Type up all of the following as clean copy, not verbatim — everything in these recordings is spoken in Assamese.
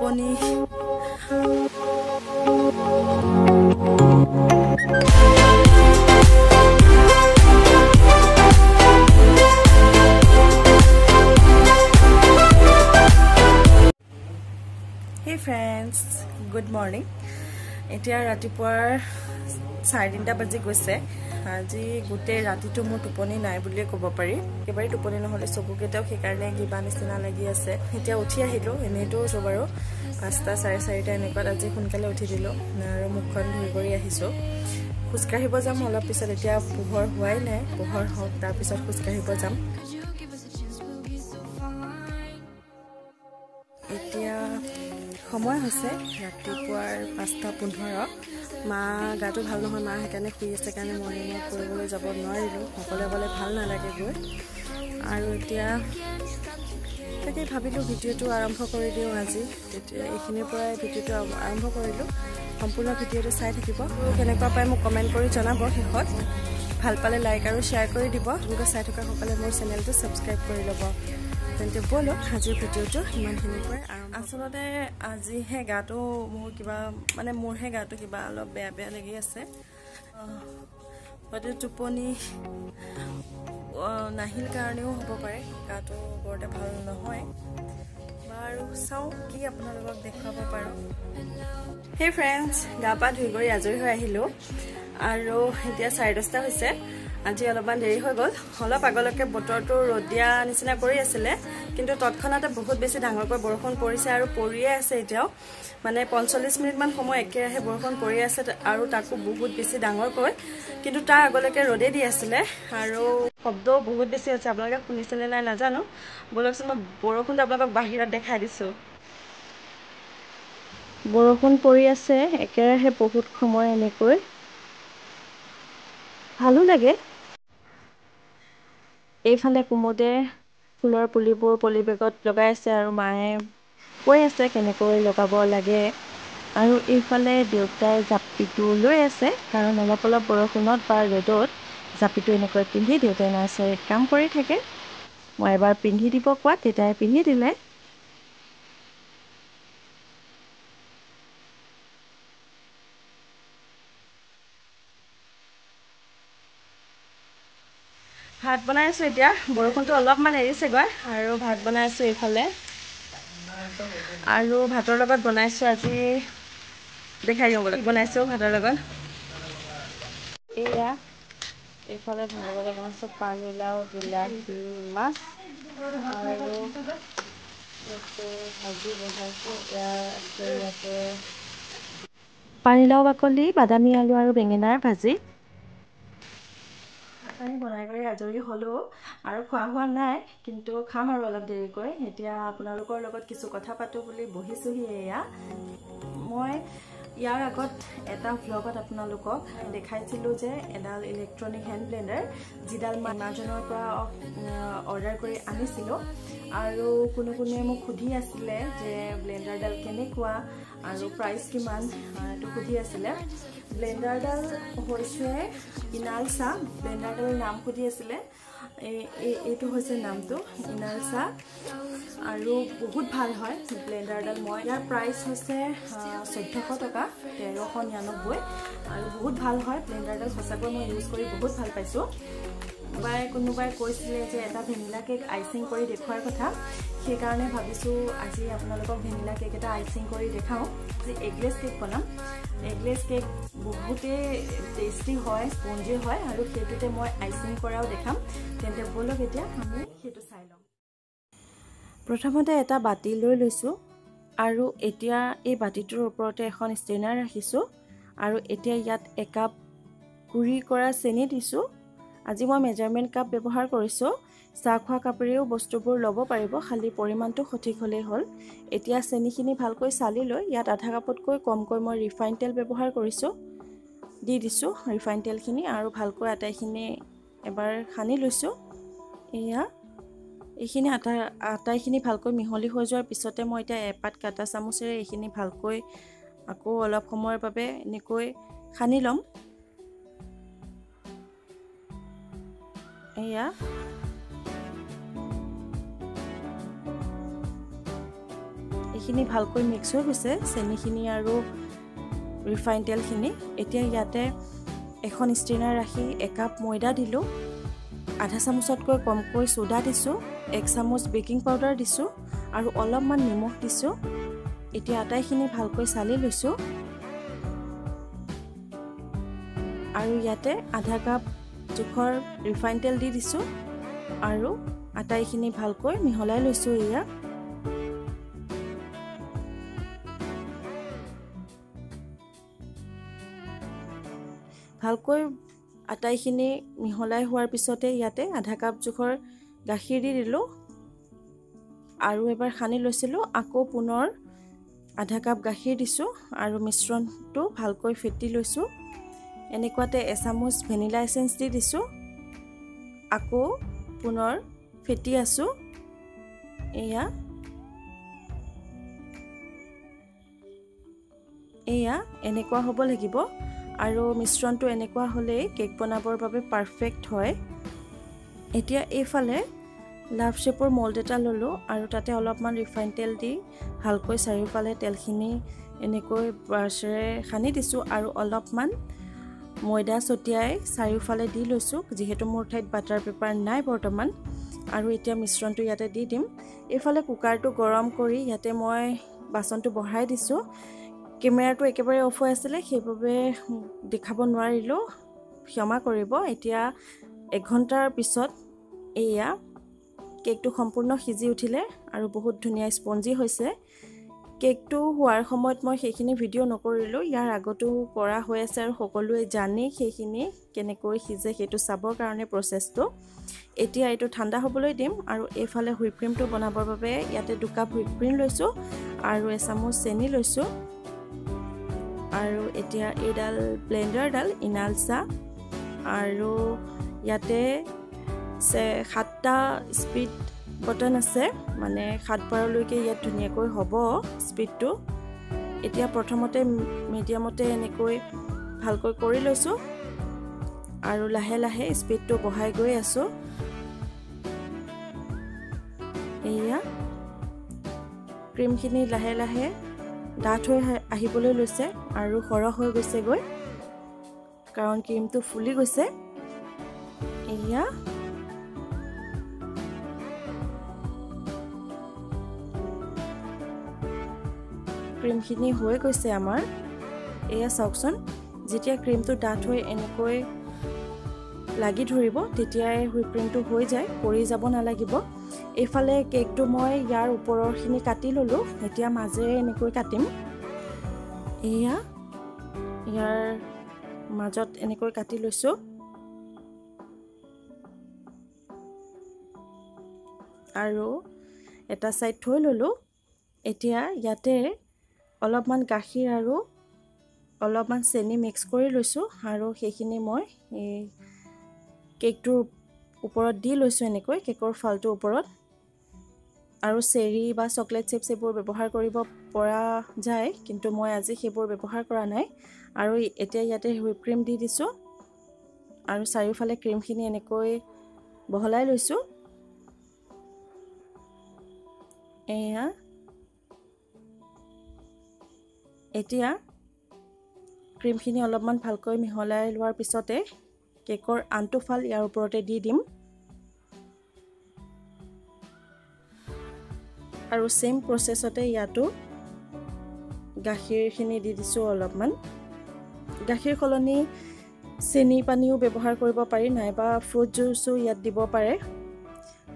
টোপনি Hey friends, good morning. এতিয়া ৰাতিপুৱাৰ 3:30 বাজি গৈছে। আজি গোটেই ৰাতিটো মোৰ টোপনি নাই বুলিয়ে ক'ব পাৰি। একেবাৰে টোপনি নহলে চকুকেইটাও সেইকাৰণে কিবা নিচিনা লাগি আছে। এতিয়া উঠি আহিলো এনেটো সবাৰো 5টা 4:30 এনেকুৱাত আজি সোনকালে উঠি দিলো আৰু মুখখন ধুই কৰি আহিছো। খুজকাঢ়িব যাম অলপ পিছত এতিয়া পোহৰ হোৱাই নাই। পোহৰ হওক তাৰ পিছত খুজকাঢ়িব যাম। এতিয়া সময় হৈছে ৰাতিপুৱাৰ 5:15 মা গাটো ভাল নহয় মা সেইকাৰণে শুই আছে কাৰণে মৰ্ণিং ৱাক কৰিবলৈ যাব নোৱাৰিলোঁ সকলে গলে ভাল নালাগে গৈ আৰু এতিয়া তাকে ভাবিলোঁ ভিডিঅ'টো আৰম্ভ কৰি দিওঁ আজি তেতিয়া এইখিনিৰ পৰাই ভিডিঅ'টো আৰম্ভ কৰিলোঁ সম্পূৰ্ণ ভিডিঅ'টো চাই থাকিব কেনেকুৱা পায় মোক কমেণ্ট কৰি জনাব শেষত ভাল পালে লাইক আৰু শ্বেয়াৰ কৰি দিব আপোনালোকে চাই থকা সকলে মোৰ চেনেলটো ছাবস্ক্ৰাইব কৰি ল'ব তেন্তে বলো আজিৰ ভিডিঅ'টো ইমানখিনিৰ পৰাই আচলতে আজিহে গাটো মোৰ কিবা মানে মোৰহে গাটো কিবা অলপ বেয়া লাগি আছে হয়তো টোপনি নাহিল কাৰণেও হ'ব পাৰে গাটো বৰতে ভাল নহয় বাৰু চাওঁ কি আপোনালোকক দেখুৱাব পাৰোঁ হে ফ্ৰেণ্ডছ গা পা ধুই গৈ আজৰি হৈ আহিলোঁ আৰু এতিয়া 10:30 হৈছে আজি অলপমান দেৰি হৈ গ'ল অলপ আগলৈকে বতৰটো ৰ'দ দিয়া নিচিনা কৰি আছিলে কিন্তু তৎক্ষণাতে বহুত বেছি ডাঙৰকৈ বৰষুণ পৰিছে আৰু পৰিয়ে আছে এতিয়াও মানে 45 মিনিট মান সময় একেৰাহে বৰষুণ পৰি আছে আৰু তাকো বহুত বেছি ডাঙৰকৈ কিন্তু তাৰ আগলৈকে ৰ'দে দি আছিলে আৰু শব্দও বহুত বেছি আছে আপোনালোকে শুনিছেনে নাই নাজানো বলকচোন মই বৰষুণটো আপোনালোকক বাহিৰত দেখাই দিছোঁ বৰষুণ পৰি আছে একেৰাহে বহুত সময় এনেকৈ ভালো লাগে এইফালে কুমুদে ফুলৰ পুলিবোৰ পলিবেগত লগাই আছে আৰু মায়ে কৈ আছে কেনেকৈ লগাব লাগে আৰু এইফালে দেউতাই জাপিটো লৈ আছে কাৰণ অলপ বৰষুণত বা ৰ'দত জাপিটো এনেকৈ পিন্ধি দেউতাই নাৰ্চাৰীত কাম কৰি থাকে মই এবাৰ পিন্ধি দিব কোৱাত দেউতাই পিন্ধি দিলে ভাত বনাই আছো এতিয়া বৰষুণটো অলপমান এৰিছেগৈ আৰু ভাত বনাই আছো এইফালে আৰু ভাতৰ লগত বনাইছো আজি দেখাই দিওঁ বলক বনাইছো ভাতৰ লগত এয়া এইফালে ভাতৰ বনাইছো পানীলাও বিলাহী মাছ আৰু ভাজি বনাইছো ইয়াতে পানীলাও বাকলি বাদামী আলু আৰু বেঙেনাৰ ভাজি বনাই কৰি আজৰি হ'লো আৰু খোৱা হোৱা নাই কিন্তু খাম আৰু অলপ দেৰিকৈ এতিয়া আপোনালোকৰ লগত কিছু কথা পাতো বুলি বহিছোহি এয়া মই ইয়াৰ আগত এটা ভ্লগত আপোনালোকক দেখাইছিলোঁ যে এডাল ইলেক্ট্ৰনিক হেণ্ড ব্লেণ্ডাৰ যিডাল মই এমাজনৰ পৰা অৰ্ডাৰ কৰি আনিছিলোঁ আৰু কোনোৱে মোক সুধি আছিলে যে ব্লেণ্ডাৰডাল কেনেকুৱা আৰু প্ৰাইচ কিমান এইটো সুধি আছিলে ব্লেণ্ডাৰডাল হৈছে ইনালছা ব্লেণ্ডাৰডালৰ নাম সুধি আছিলে এইটো হৈছে নামটো ইনালছা আৰু বহুত ভাল হয় ব্লেণ্ডাৰডাল মই ইয়াৰ প্ৰাইচ হৈছে 1400 টকা 1399 আৰু বহুত ভাল হয় ব্লেণ্ডাৰডাল সঁচাকৈ মই ইউজ কৰি বহুত ভাল পাইছোঁ কোনোবাই কৈছিলে যে এটা ভেনিলা কেক আইচিং কৰি দেখুৱাৰ কথা সেইকাৰণে ভাবিছোঁ আজি আপোনালোকক ভেনিলা কেক এটা আইচিং কৰি দেখাওঁ যে এগলেছ কেক বনাম এগলেছ কেক বহুতেই টেষ্টি হয় স্পঞ্জি হয় আৰু সেইটোতে মই আইচিং কৰাও দেখাম তেন্তে বলক এতিয়া আমি সেইটো চাই লওঁ প্ৰথমতে এটা বাতি লৈ লৈছোঁ আৰু এতিয়া এই বাতিটোৰ ওপৰতে এখন ষ্টেনাৰ ৰাখিছোঁ আৰু এতিয়া ইয়াত একাপ গুড়ি কৰা চেনি দিছোঁ আজি মই মেজাৰমেণ্ট কাপ ব্যৱহাৰ কৰিছোঁ চাহ খোৱা কাপেৰেও বস্তুবোৰ ল'ব পাৰিব খালি পৰিমাণটো সঠিক হ'লেই হ'ল এতিয়া চেনিখিনি ভালকৈ চালি লৈ ইয়াত আধা কাপতকৈ কমকৈ মই ৰিফাইন তেল ব্যৱহাৰ কৰিছোঁ দি দিছোঁ ৰিফাইন তেলখিনি আৰু ভালকৈ আটাইখিনি এবাৰ সানি লৈছোঁ এয়া এইখিনি আটাইখিনি ভালকৈ মিহলি হৈ যোৱাৰ পিছতে মই এতিয়া এপাত কাটা চামুচেৰে এইখিনি ভালকৈ আকৌ অলপ সময়ৰ বাবে এনেকৈ সানি ল'ম এয়া চেনিখিনি ভালকৈ মিক্স হৈ গৈছে, চেনিখিনি আৰু ৰিফাইন তেলখিনি। এতিয়া ইয়াতে এখন ষ্ট্ৰেইনাৰ ৰাখি 1 কাপ ময়দা দিলোঁ, আধা চামুচতকৈ কমকৈ সোডা দিছোঁ, 1 চামুচ বেকিং পাউডাৰ দিছোঁ আৰু অলপমান নিমখ দিছোঁ। এতিয়া আটাইখিনি ভালকৈ চালি লৈছোঁ আৰু ইয়াতে আধা কাপ জোখৰ ৰিফাইন তেল দি দিছোঁ আৰু আটাইখিনি ভালকৈ মিহলাই লৈছোঁ। এয়া ভালকৈ আটাইখিনি মিহলাই হোৱাৰ পিছতে ইয়াতে আধা কাপ জোখৰ গাখীৰ দি দিলোঁ আৰু এবাৰ সানি লৈছিলোঁ। আকৌ পুনৰ আধা কাপ গাখীৰ দিছোঁ আৰু মিশ্ৰণটো ভালকৈ ফেটি লৈছোঁ। এনেকুৱাতে 1 চামুচ ভেনিলা এছেন্স দি দিছোঁ, আকৌ পুনৰ ফেটি আছোঁ। এয়া এনেকুৱা হ'ব লাগিব আৰু মিশ্ৰণটো এনেকুৱা হ'লেই কেক বনাবৰ বাবে পাৰফেক্ট হয়। এতিয়া এইফালে লাভ শ্বেপৰ মল্ড এটা ল'লোঁ আৰু তাতে অলপমান ৰিফাইন তেল দি ভালকৈ চাৰিওফালে তেলখিনি এনেকৈ ব্ৰাছেৰে সানি দিছোঁ আৰু অলপমান ময়দা ছটিয়াই চাৰিওফালে দি লৈছোঁ, যিহেতু মোৰ ঠাইত বাটাৰ পেপাৰ নাই বৰ্তমান। আৰু এতিয়া মিশ্ৰণটো ইয়াতে দি দিম। এইফালে কুকাৰটো গৰম কৰি ইয়াতে মই বাচনটো বঢ়াই দিছোঁ। কেমেৰাটো একেবাৰে অফ হৈ আছিলে, সেইবাবে দেখাব নোৱাৰিলোঁ, ক্ষমা কৰিব। এতিয়া 1 ঘণ্টাৰ পিছত এয়া কেকটো সম্পূৰ্ণ সিজি উঠিলে আৰু বহুত ধুনীয়া স্পঞ্জি হৈছে। কেকটো হোৱাৰ সময়ত মই সেইখিনি ভিডিঅ' নকৰিলোঁ, ইয়াৰ আগতো কৰা হৈ আছে আৰু সকলোৱে জানে সেইখিনি কেনেকৈ সিজে সেইটো চাবৰ কাৰণে প্ৰচেছটো। এতিয়া এইটো ঠাণ্ডা হ'বলৈ দিম আৰু এইফালে হুইপ ক্ৰীমটো বনাবৰ বাবে ইয়াতে 2 কাপ হুইপ ক্ৰীম লৈছোঁ আৰু 1 চামুচ চেনি লৈছোঁ আৰু এতিয়া এইডাল ব্লেণ্ডাৰডাল ইনালছা আৰু ইয়াতে 7টা স্পীড বটন আছে, মানে 7 বাৰলৈকে ইয়াত ধুনীয়াকৈ হ'ব স্পীডটো। এতিয়া প্ৰথমতে মিডিয়ামতে এনেকৈ ভালকৈ কৰি লৈছোঁ আৰু লাহে লাহে স্পীডটো বঢ়াই গৈ আছোঁ। এয়া ক্ৰীমখিনি লাহে লাহে ডাঠ হৈ আহিবলৈ লৈছে আৰু সৰহ হৈ গৈছেগৈ, কাৰণ ক্ৰীমটো ফুলি গৈছে। এয়া ক্ৰীমখিনি হৈ গৈছে আমাৰ। এয়া চাওকচোন, যেতিয়া ক্ৰীমটো ডাঠ হৈ এনেকৈ লাগি ধৰিব তেতিয়াই হুইপ ক্ৰীমটো হৈ যায়, পৰি যাব নালাগিব। এইফালে কেকটো মই ইয়াৰ ওপৰৰখিনি কাটি ল'লোঁ, এতিয়া মাজেৰে এনেকৈ কাটিম। এয়া ইয়াৰ মাজত এনেকৈ কাটি লৈছোঁ আৰু এটা সাইড থৈ ল'লোঁ। এতিয়া ইয়াতে অলপমান গাখীৰ আৰু অলপমান চেনি মিক্স কৰি লৈছোঁ আৰু সেইখিনি মই এই কেকটোৰ ওপৰত দি লৈছোঁ, এনেকৈ কেকৰ ফালটোৰ ওপৰত। আৰু চেৰি বা চকলেট চিপছ এইবোৰ ব্যৱহাৰ কৰিব পৰা যায়, কিন্তু মই আজি সেইবোৰ ব্যৱহাৰ কৰা নাই। আৰু এতিয়া ইয়াতে হুইপ ক্ৰীম দি দিছোঁ আৰু চাৰিওফালে ক্ৰীমখিনি এনেকৈ বহলাই লৈছোঁ। এয়া এতিয়া ক্ৰীমখিনি অলপমান ভালকৈ মিহলাই লোৱাৰ পিছতে কেকৰ আনটো ফাল ইয়াৰ ওপৰতে দি দিম আৰু সেম প্ৰচেছতে ইয়াতো গাখীৰখিনি দি দিছোঁ অলপমান। গাখীৰ সলনি চেনি পানীও ব্যৱহাৰ কৰিব পাৰি, নাইবা ফ্ৰুট জুচো ইয়াত দিব পাৰে।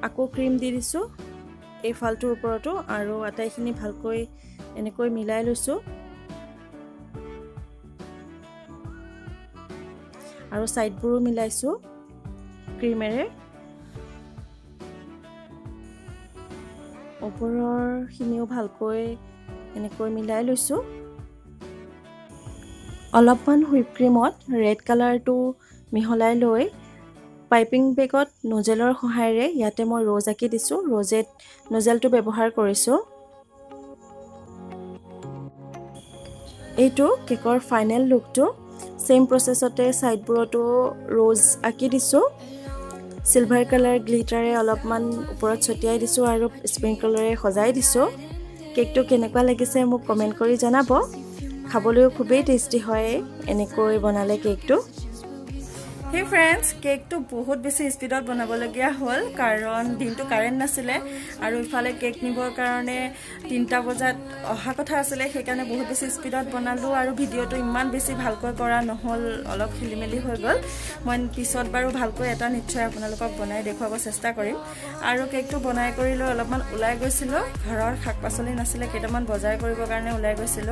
আকৌ ক্ৰীম দি দিছোঁ এই ফালটোৰ ওপৰতো আৰু আটাইখিনি ভালকৈ এনেকৈ মিলাই লৈছোঁ আৰু সাইডবোৰো মিলাইছোঁ ক্ৰীমেৰে। ওপৰৰখিনিও ভালকৈ এনেকৈ মিলাই লৈছোঁ। অলপমান হুইপ ক্ৰীমত ৰেড কালাৰটো মিহলাই লৈ পাইপিং বেগত নজেলৰ সহায়েৰে ইয়াতে মই ৰ'জ আঁকি দিছোঁ, ৰ'জেট নজেলটো ব্যৱহাৰ কৰিছোঁ। এইটো কেকৰ ফাইনেল লুকটো। সেম প্ৰচেছতে সাইডবোৰতো ৰ'জ আঁকি দিছোঁ, চিলভাৰ কালাৰ গ্লিটাৰে অলপমান ওপৰত ছটিয়াই দিছোঁ আৰু স্প্ৰিংকলৰে সজাই দিছোঁ। কেকটো কেনেকুৱা লাগিছে মোক কমেন্ট কৰি জনাব খাবলৈও খুবেই টেস্টি হয় এনেকৈ বনালে কেকটো Hey friends, cake to বহুত বেছি স্পিডত বনাব লগিয়া হল কাৰণ দিনটো কাৰেন্ট নাছিলে আৰু ইফালে কেক নিবৰ কাৰণে 3টা বজাত অহা কথা আছিল সেইকাৰণে বহুত বেছি স্পিডত বনালো আৰু ভিডিওটো ইমান বেছি ভালকৈ কৰা নহল অলপ খেলিমেলি হৈ গল মই পিছত বাৰু ভালকৈ এটা নিশ্চয় আপোনালোকক বনাই দেখুৱাব চেষ্টা কৰিম আৰু কেকটো বনাই কৰিলো অলপমান উলাই গৈছিল ঘৰৰ শাকপাচলি নাছিলে কেইটামান বজাৰ কৰিবৰ কাৰণে উলাই গৈছিল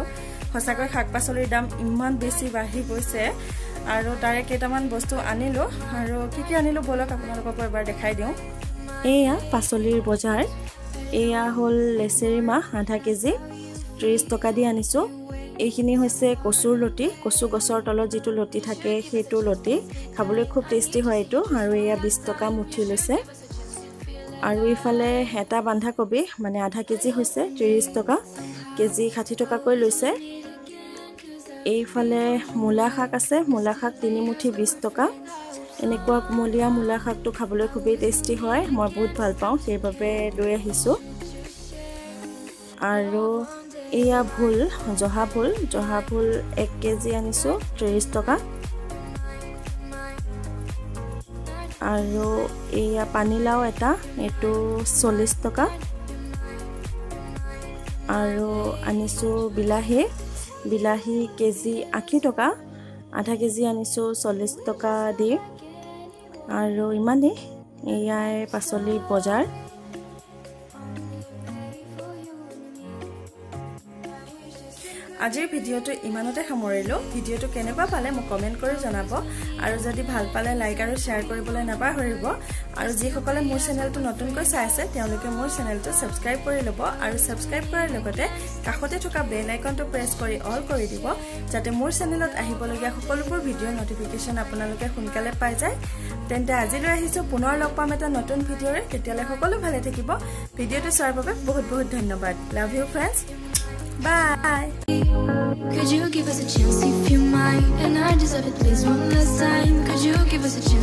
হসাকৈ শাকপাচলিৰ দাম ইমান বেছি বাঢ়ি গৈছে আৰু তাৰে কেইটামান বস্তু আনিলো আৰু কি আনিলো বলক আপোনালোকক এবাৰ দেখাই দিও এয়া পাচলিৰ বজাৰ এয়া হল লেচেৰি মাহ আধা কেজি 30 টকা দি আনিছো এইখিনি হৈছে কচুৰ লতি কচু গছৰ তলত যেটো লতি থাকে সেইটো লতি খাবলৈ খুব টেস্টি হয় এটো আৰু এয়া 20 টকা মুঠি লৈছে আৰু ইফালে হেটা বান্ধা কবি মানে আধা কেজি হৈছে 30 টকা কেজি 60 টকা কৈ লৈছে এইফালে মূলা শাক আছে মূলা শাক 3 মুঠি 20 টকা এনেকুৱা মলিয়া মূলা শাকটো খাবলৈ খুবেই টেস্টি হয় মই বহুত ভাল পাওঁ সেইভাবে লৈ আহিছো আৰু এয়া ভুল জহা ভুল 1 কেজি আনিছো 30 টকা আৰু এয়া পানীলাও এটা এটো 40 টকা আৰু আনিছো বিলাহী কেজি 80 টকা আধা কেজি আনিছো 40 টকা দি আৰু ইমানে এয়াই পাচলি বজাৰ আজিৰ ভিডিওটো ইমানতে সামৰিলো ভিডিওটো কেনেকুৱা পালে মোক কমেন্ট কৰি জনাব আৰু যদি ভাল পালে লাইক আৰু শেয়াৰ কৰিবলৈ নাপাহৰিব আৰু যি সকলে মোৰ চেনেলটো নতুনকৈ চাই আছে তেওঁলোকে মোৰ চেনেলটো সাবস্ক্ৰাইব কৰি লব আৰু সাবস্ক্ৰাইব কৰাৰ লগতে কাষতে থকা বেল আইকনটো প্ৰেছ কৰি অল কৰি দিব যাতে মোৰ চেনেলত আহিবলগীয়া সকলোবোৰ ভিডিঅ নটিফিকেশন আপোনালোকে সোনকালে পাই যায় তেন্তে আজিলৈ আহিছো পুনৰ লগ পাম এটা নতুন ভিডিঅৰে তেতিয়ালে সকলো ভালে থাকিব ভিডিওটো চোৱাৰ বাবে বহুত বহুত ধন্যবাদ love you friends Bye. Could you give us a chance if you mind? And I deserve it, please, one last time. Could you give us a chance?